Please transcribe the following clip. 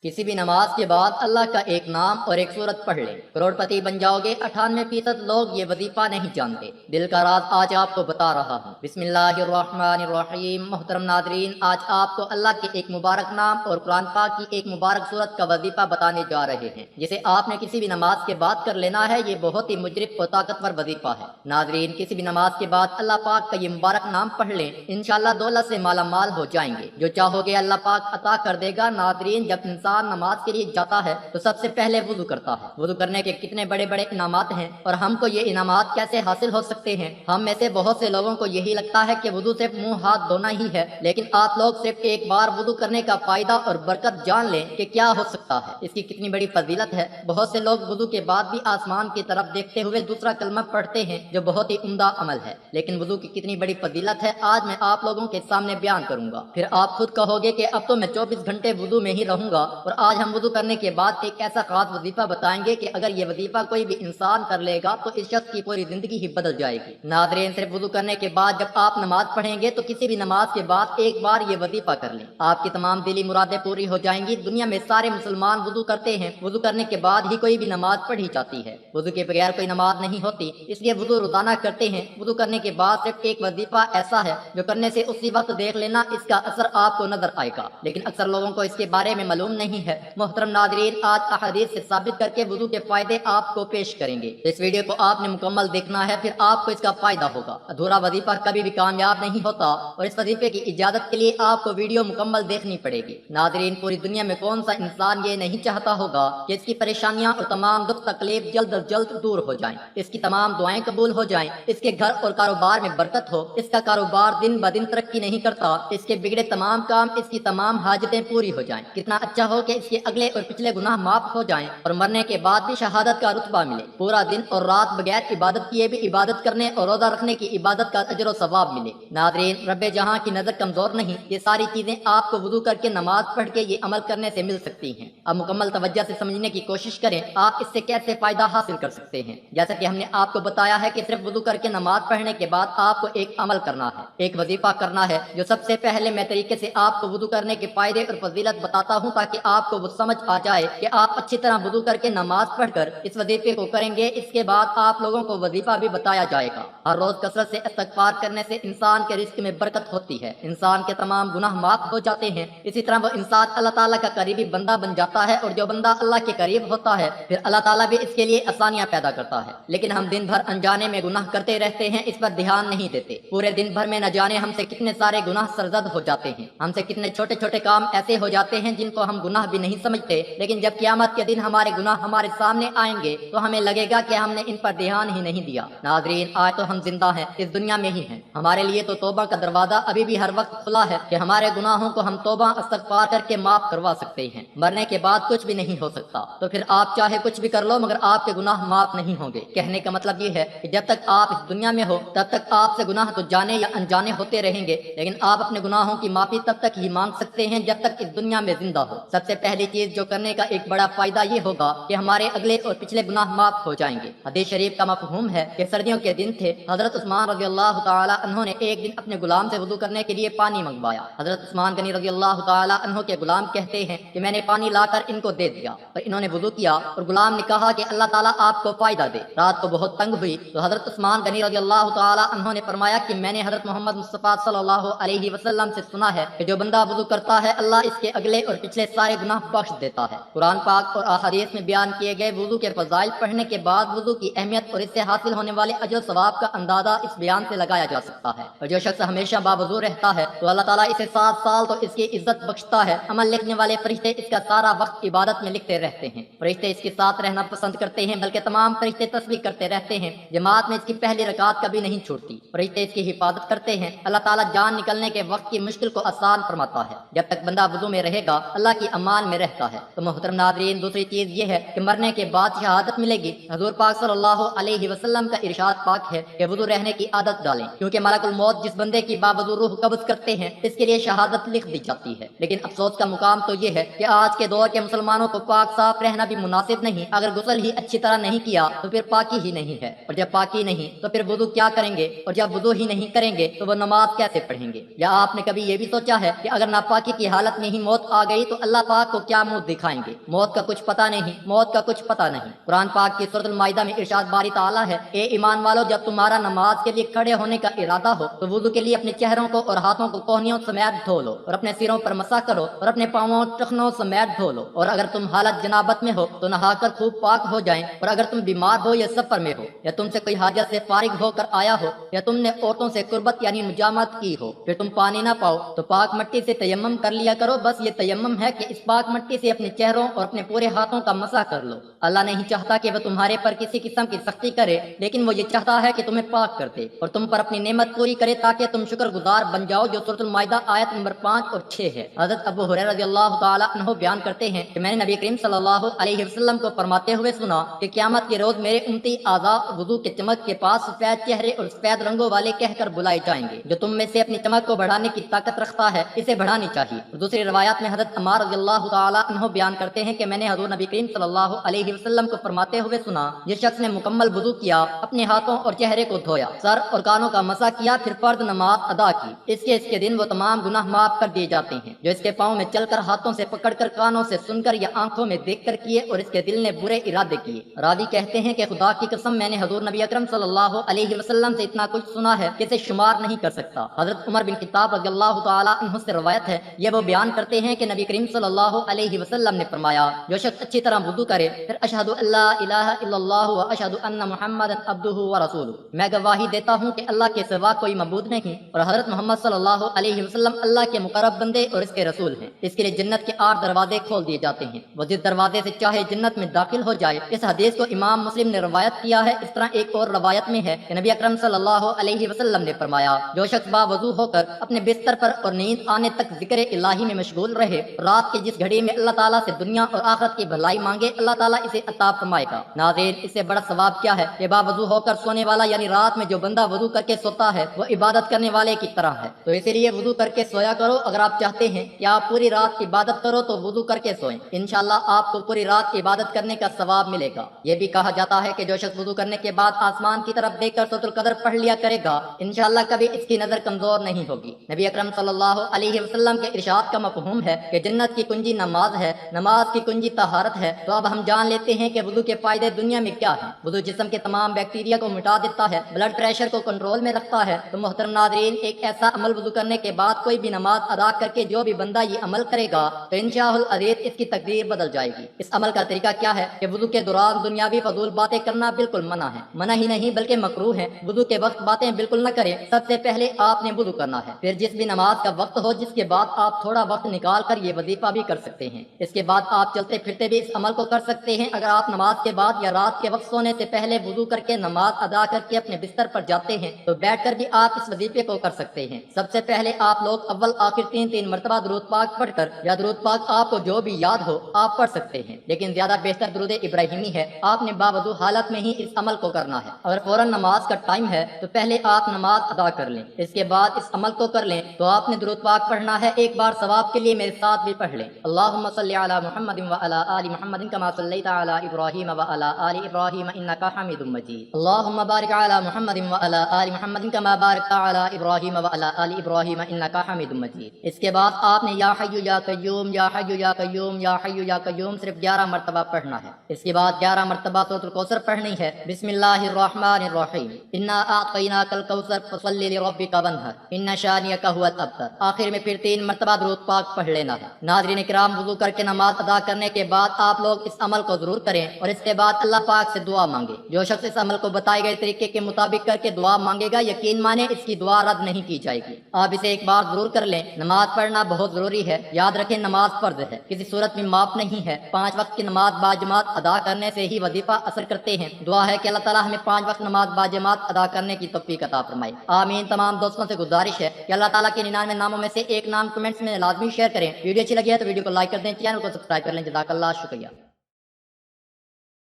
किसी भी नमाज के बाद अल्लाह का एक नाम और एक सूरत पढ़ लें, करोड़पति बन जाओगे। 98% लोग ये वजीफा नहीं जानते। दिल का राज आज आपको बता रहा हूँ। बिस्मिल्लाहिर्रहमानिर्रहीम। मोहतरम नादरीन, आज आपको अल्लाह के एक मुबारक नाम और कुरान पाक की एक मुबारक सूरत का वजीफा बताने जा रहे हैं, जिसे आपने किसी भी नमाज के बाद कर लेना है। ये बहुत ही मुजरिब और ताकतवर वजीफा है। नादरीन, किसी भी नमाज के बाद अल्लाह पाक का ये मुबारक नाम पढ़ लें, इंशाअल्लाह दौलत से माला माल हो जाएंगे। जो चाहोगे अल्लाह पाक अता कर देगा। नादरीन, जब इंसान नमाज के लिए जाता है तो सबसे पहले वुजू करता है। वुजू करने के कितने बड़े बड़े इनामात हैं और हमको ये इनामात कैसे हासिल हो सकते हैं। हम में से बहुत से लोगों को यही लगता है कि वुजू सिर्फ मुंह हाथ धोना ही है, लेकिन आप लोग सिर्फ एक बार वुजू करने का फायदा और बरकत जान लें कि क्या हो सकता है, इसकी कितनी बड़ी फजीलत है। बहुत से लोग वुजू के बाद भी आसमान की तरफ देखते हुए दूसरा कलमा पढ़ते हैं, जो बहुत ही उम्दा अमल है, लेकिन वुजू की कितनी बड़ी फजीलत है आज मैं आप लोगों के सामने बयान करूंगा। फिर आप खुद कहोगे कि अब तो मैं 24 घंटे वुजू में ही रहूंगा। और आज हम वुजू करने के बाद एक ऐसा खास वजीफा बताएंगे कि अगर ये वजीफा कोई भी इंसान कर लेगा तो इस शख्स की पूरी जिंदगी ही बदल जाएगी। नादरीन, सिर्फ वुजू करने के बाद जब आप नमाज पढ़ेंगे तो किसी भी नमाज के बाद एक बार ये वजीफा कर लें, आपकी तमाम दिली मुरादें पूरी हो जाएंगी। दुनिया में सारे मुसलमान वुजू करते हैं, वुजू करने के बाद ही कोई भी नमाज पढ़ी जाती है। वुजू के बगैर कोई नमाज नहीं होती, इसलिए वुजू रोजाना करते हैं। वुजू करने के बाद सिर्फ एक वजीफा ऐसा है जो करने से उसी वक्त देख लेना, इसका असर आपको नजर आएगा, लेकिन अक्सर लोगों को इसके बारे में मालूम नहीं है। मोहतरम नादरीन, आज अहदीस से साबित करके वुजू के फायदे आपको पेश करेंगे। इस वीडियो को आपने मुकम्मल देखना है, फिर आपको इसका फायदा होगा। अधूरा वजीफा कभी भी कामयाब नहीं होता और इस वजीफे की इजाजत के लिए आपको वीडियो मुकम्मल देखनी पड़ेगी। नादरीन, पूरी दुनिया में कौन सा इंसान ये नहीं चाहता होगा कि इसकी परेशानियां और तमाम दुख तकलीफ जल्द अज जल्द दूर हो जाएं, इसकी तमाम दुआएं कबूल हो जाएं, इसके घर और कारोबार में बरकत हो, इसका कारोबार दिन ब दिन तरक्की नहीं करता, इसके बिगड़े तमाम काम, इसकी तमाम हाजतें पूरी हो जाएं। कितना अच्छा हो कि इसके अगले और पिछले गुनाह माफ हो जाएं और मरने के बाद भी शहादत का रुतबा मिले। पूरा दिन और रात बगैर इबादत किए भी इबादत करने और रोजा रखने की इबादत का अजर और सवाब मिले। नादरीन, रब्बे जहां की नजर कमजोर नहीं, ये सारी चीजें आपको वुजू करके नमाज पढ़ के ये अमल करने से मिल सकती हैं। अब मुकम्मल तवज्जो से समझने की कोशिश करें आप इससे कैसे फायदा हासिल कर सकते हैं। जैसा कि हमने आपको बताया है कि सिर्फ वुजू करके नमाज पढ़ने के बाद आपको एक अमल करना है, एक वजीफा करना है। जो सबसे पहले मैं तरीके से आपको वुजू करने के फायदे और फजीलत बताता हूँ, ताकि आपको वो समझ आ जाए कि आप अच्छी तरह वुजू करके नमाज पढ़कर इस वजीफे को करेंगे। इसके बाद आप लोगों को वजीफा भी बताया जाएगा। हर रोज कसरत से इस्तगफार करने से इंसान के रिस्क में बरकत होती है, इंसान के तमाम गुनाह माफ हो जाते हैं। इसी तरह वो इंसान अल्लाह ताला का करीबी बंदा बन जाता है और जो बंदा अल्लाह के करीब होता है फिर अल्लाह ताला भी इसके लिए आसानियां पैदा करता है। लेकिन हम दिन भर अनजाने में गुनाह करते रहते हैं, इस पर ध्यान नहीं देते। पूरे दिन भर में न जाने हमसे कितने सारे गुनाह सरजद हो जाते हैं, हमसे कितने छोटे छोटे काम ऐसे हो जाते हैं जिनको हम गुनाह भी नहीं समझते, लेकिन जब क़यामत के दिन हमारे गुनाह हमारे सामने आएंगे तो हमें लगेगा कि हमने इन पर ध्यान ही नहीं दिया। नादरीन, आज तो हम जिंदा हैं, इस दुनिया में ही हैं, हमारे लिए तो तौबा का दरवाजा अभी भी हर वक्त खुला है कि हमारे गुनाहों को हम तौबा इस्तगफार करके माफ करवा सकते हैं। मरने के बाद कुछ भी नहीं हो सकता, तो फिर आप चाहे कुछ भी कर लो मगर आपके गुनाह माफ नहीं होंगे। कहने का मतलब ये है कि जब तक आप इस दुनिया में हो तब तक आपसे गुनाह तो जाने या अनजाने होते रहेंगे, लेकिन आप अपने गुनाहों की माफी तब तक ही मांग सकते हैं जब तक इस दुनिया में जिंदा हो। सबसे पहली चीज जो करने का एक बड़ा फायदा ये होगा कि हमारे अगले और पिछले गुनाह माफ हो जाएंगे। हदीस शरीफ का मफहूम है कि सर्दियों के दिन थे, हजरत उस्मान रज़ी अल्लाह तआला अन्हु ने एक दिन अपने गुलाम से वुजू करने के लिए पानी मंगवाया। हजरत उस्मान गनी रज़ी अल्लाह तआला अन्हु के गुलाम कहते हैं कि मैंने पानी लाकर इनको दे दिया और इन्होंने वुजू किया और गुलाम ने कहा कि अल्लाह ताला आपको फायदा दे। रात को बहुत तंग हुई तो हजरत उस्मान गनी रज़ी अल्लाह तआला अन्हु ने फरमाया कि मैंने हजरत मोहम्मद मुस्तफा सल्लल्लाहु अलैहि वसल्लम से सुना है कि जो बंदा वुजू करता है अल्लाह इसके अगले और पिछले सारे गुनाह बख्श देता है। कुरान पाक और अहादीस में बयान किए गए वुजू के फजाइल पढ़ने के बाद वुजू की अहमियत और इससे हासिल होने वाले अजर सवाब का अंदाजा इस बयान से लगाया जा सकता है। और जो शख्स हमेशा बावजू रहता है तो अल्लाह ताला इसे 7 साल तो इसकी इज्जत बख्शता है। अमल लिखने वाले फरिश्ते इसका सारा वक्त इबादत में लिखते रहते हैं। फरिश्ते इसके साथ रहना पसंद करते हैं, बल्कि तमाम फरिश्ते तस्बीह करते रहते हैं। जमात में इसकी पहली रकात कभी नहीं छूटती। फरिश्ते इसकी हिफाजत करते हैं। अल्लाह ताला जान निकलने के वक्त की मुश्किल को आसान फरमाता है। जब तक बंदा वुजू में रहेगा अल्लाह की अमान में रहता है। तो मोहतरम नादरीन, दूसरी चीज ये है कि मरने के बाद शहादत मिलेगी। हजूर पाक सल्लल्लाहु अलैहि वसल्लम का इरशाद पाक है कि वुजू रहने की आदत डालें, क्योंकि मलकुल मौत जिस बंदे की बावजूद रूह कब्ज करते हैं इसके लिए शहादत लिख दी जाती है। लेकिन अफसोस का मुकाम तो ये है कि आज के दौर के मुसलमानों को पाक साफ रहना भी मुनासिब नहीं। अगर गुस्ल ही अच्छी तरह नहीं किया तो फिर पाकी ही नहीं है, और जब पाकी नहीं तो फिर वुजू क्या करेंगे, और जब वुजू ही नहीं करेंगे तो वो नमाज कैसे पढ़ेंगे। या आपने कभी ये भी सोचा है कि अगर नापाकी की हालत में ही मौत आ गई तो अल्लाह पाक को क्या मुंह दिखाएंगे। मौत का कुछ पता नहीं, मौत का कुछ पता नहीं। कुरान पाक की सूरह अल-माइदा में इरशाद बारी ताला है, ए ईमान वालों, जब तुम्हारा नमाज के लिए खड़े होने का इरादा हो तो वुजू के लिए अपने चेहरों को और हाथों को कोहनियों समेत धो लो और अपने सिरों पर मसा करो और अपने पांवों टखनों समेत धो लो। और अगर तुम हालत जनाबत में हो तो नहाकर खूब पाक हो जाएं। और अगर तुम बीमार हो या सफर में हो या तुमसे कोई हाजत से फारिग होकर आया हो या तुमने औरतों से कुर्बत यानी मुजामत की हो, फिर तुम पानी ना पाओ तो पाक मट्टी से तयम्मुम कर लिया करो। बस ये तयम्मुम है कि इस पाक मट्टी से अपने चेहरों और अपने पूरे हाथों का मसा कर लो। अल्लाह नहीं चाहता कि वह तुम्हारे पर किसी किस्म की सख्ती करे, लेकिन वो ये चाहता है कि तुम्हें पाक कर दे और तुम पर अपनी नेमत पूरी करे ताकि तुम शुक्रगुजार बन जाओ, जो सूरह अल-माइदा आयत नंबर 5 और 6 है। हज़रत अबू हुरैरा रज़ियल्लाहु ताला अन्हु बयान करते हैं कि मैंने नबी करीम सल्लल्लाहु अलैहि वसल्लम को फरमाते हुए सुना कि क़यामत के रोज मेरे उम्मती आज़ा वुज़ू के चमक के पास सफेद चेहरे और सफेद रंगों वाले कहकर बुलाए जाएंगे। जो तुम में से अपनी चमक को बढ़ाने की ताकत रखता है, इसे बढ़ानी चाहिए। और दूसरी रिवायत में हज़रत अम्मार रज़ियल्लाहु ताला अन्हु बयान करते हैं कि मैंने हज़रत नबी करीम सल्लल्लाहु अलैहि वसल्लम को फरमाते हुए सुना, जिस शख्स ने मुकम्मल वुज़ू किया, अपने हाथों और चेहरे को धोया, सर और कानों का मसा किया, फिर फर्द नमाज अदा की, इसके दिन वो तमाम गुनाह माफ कर दिए जाते हैं जो इसके पाँव में चलकर, हाथों से पकड़कर, कानों से सुनकर या आंखों में देखकर किए और इसके दिल ने बुरे इरादे किए। रावी कहते हैं कि खुदा की कसम मैंने हज़रत नबी अकरम सल्लल्लाहु अलैहि वसल्लम से इतना कुछ सुना है कि इसे शुमार नहीं कर सकता। हज़रत उमर बिन खत्ताब रज़ियल्लाहु ताला अन्हु से रवायत है, ये वो बयान करते हैं कि नबी करीम सल्लल्लाहु अलैहि वसल्लम ने फरमाया, जो शख्स अच्छी तरह वुज़ू करे फिर अशहदु अल्ला इलाहा इल्लल्लाहु व अशहदु अन्ना मुहम्मदन अब्दुहु व रसूलुहु, मैं गवाही देता हूँ कि अल्लाह के सिवा कोई मबूद नहीं और हज़रत मोहम्मद सल्लल्लाहु अलैहि वसल्लम अल्लाह के मुकर्रब बंदे और इसके रसूल हैं, इसके लिए जन्नत के 8 दरवाजे खोल दिए जाते हैं, वो जिस दरवाजे से चाहे जन्नत में दाखिल हो जाए। इस हदीस को इमाम मुस्लिम ने रवायत किया है। इस तरह एक और रवायत में है कि नबी अकरम सल्लल्लाहु अलैहि वसल्लम ने फरमाया, जो शख्स बावजू होकर अपने बिस्तर पर और नींद आने तक जिक्र इलाही में मशगूल रहे, रात की जिस घड़ी में अल्लाह ताला से दुनिया और आखिरत की भलाई मांगे, अल्लाह ताला इसे अता फरमाएगा। नाज़रीन, इससे बड़ा सवाब क्या है कि बावजू होकर सोने वाला यानी रात में जो बंदा वजू करके सोता है वो इबादत करने वाले की तरह है। तो इसीलिए वजू करके सोया करो। अगर आप चाहते हैं कि आप पूरी रात इबादत करो तो वजू करके सोएं, इंशाअल्लाह आपको पूरी रात इबादत करने का सवाब मिलेगा। ये भी कहा जाता है कि जो शख्स वजू करने के बाद आसमान की तरफ देखकर सूरतुल कदर पढ़ लिया करेगा, इंशाअल्लाह कभी इसकी नजर कमजोर नहीं होगी। नबी अकरम सल्लल्लाहु अलैहि वसल्लम के इरशाद का मफहूम है कि जन्नत की कुंजी नमाज है, नमाज की कुंजी तहारत है। तो अब हम जान लेते हैं कि वुज़ू के फायदे दुनिया में क्या है। वुज़ू जिस्म के तमाम बैक्टीरिया को मिटा देता है, ब्लड प्रेशर को कंट्रोल में रखता है। तो मोहतरम नाज़रीन, एक ऐसा अमल वुज़ू करने के बाद कोई भी नमाज अदा करके जो भी बंदा ये अमल करेगा तो इंशाअल्लाह अज़ीज़ इसकी तकदीर बदल जाएगी। इस अमल का तरीका क्या है कि वुज़ू के दौरान दुनियावी फजूल बातें करना बिल्कुल मना है, मना ही नहीं बल्कि मकरूह है। वुज़ू के वक्त बातें बिल्कुल न करें। सबसे पहले आपने वुज़ू करना है, फिर जिस भी नमाज का वक्त हो, जिसके बाद आप थोड़ा वक्त निकाल कर ये वजीफा भी कर सकते हैं। इसके बाद आप चलते फिरते भी इस अमल को कर सकते हैं। अगर आप नमाज के बाद या रात के वक्त सोने से पहले वुज़ू करके नमाज अदा करके अपने बिस्तर पर जाते हैं तो बैठकर भी आप इस वजीफे को कर सकते हैं। सबसे पहले आप लोग अव्वल आखिर 3 मरतबा दुरूद पाक पढ़कर या दुरूद पाक आपको जो भी याद हो आप पढ़ सकते हैं, लेकिन ज्यादा बेहतर दुरूद इब्राहिमी है। आपने बावजूद हालत में ही इस अमल को करना है। अगर फौरन नमाज का टाइम है तो पहले आप नमाज अदा कर लें, इसके बाद इस अमल को कर लें। तो आपने दुरूद पाक पढ़ना है। एक बार सवाब के लिए मेरे साथ भी पढ़ लें। अल्लाहुम्मा सल्ली अला मुहम्मदिन व अला आलि मुहम्मदिन कमा सल्लैता अला इब्राहीम व अला आलि इब्राहीम इन्नका हमीदुम मजीद। अल्लाहुम्मा बारिक अला मुहम्मदिन व अला आलि मुहम्मदिन कमा बारकता अला इब्राहीम व अला आलि इब्राहीम इन्नका हमीदुम मजीद। इसके बाद आपने या हय्यु या कय्यूम या हय्यु या कय्यूम या हय्यु या कय्यूम सिर्फ 11 मरतबा पढ़ना है। इसके बाद 11 मरतबा सूरतुल कौसर पढ़नी है। बिस्मिल्लाहिर्रहमानिर्रहीम, इन्ना अअतैनाकल कौसर फसल्लि लिरब्बिका वन्हर इन्ना शानियका हुवल अबतर। आखिर में फिर 3 मरतबा दुरूद पाक पढ़ लेना है। नाज़रीन किराम, वुज़ू करके नमाज अदा करने के बाद आप लोग इस अमल को जरूर करें और इसके बाद अल्लाह पाक से दुआ मांगे। जो शख्स इस अमल को बताए गए तरीके के मुताबिक करके दुआ मांगेगा, यकीन माने इसकी दुआ रद्द नहीं की जाएगी। आप इसे एक बार जरूर कर लें। नमाज पढ़ना बहुत जरूरी है। याद रखें, नमाज फर्ज है, किसी सूरत में माफ नहीं है। 5 वक्त की नमाज बाजमात अदा करने से ही वजीफा असर करते हैं। दुआ है कि अल्लाह ताला हमें 5 वक्त नमाज बाजमात अदा करने की तौफीक अता फरमाए। आमीन। तमाम दोस्तों से गुजारिश है कि अल्लाह ताला के 99 नामों में से एक नाम कमेंट्स में लाजमी शेयर करें। वीडियो अच्छी लगी है तो वीडियो को लाइक कर दें, चैनल को सब्सक्राइब कर लें। जज़ाकल्लाह, शुक्रिया।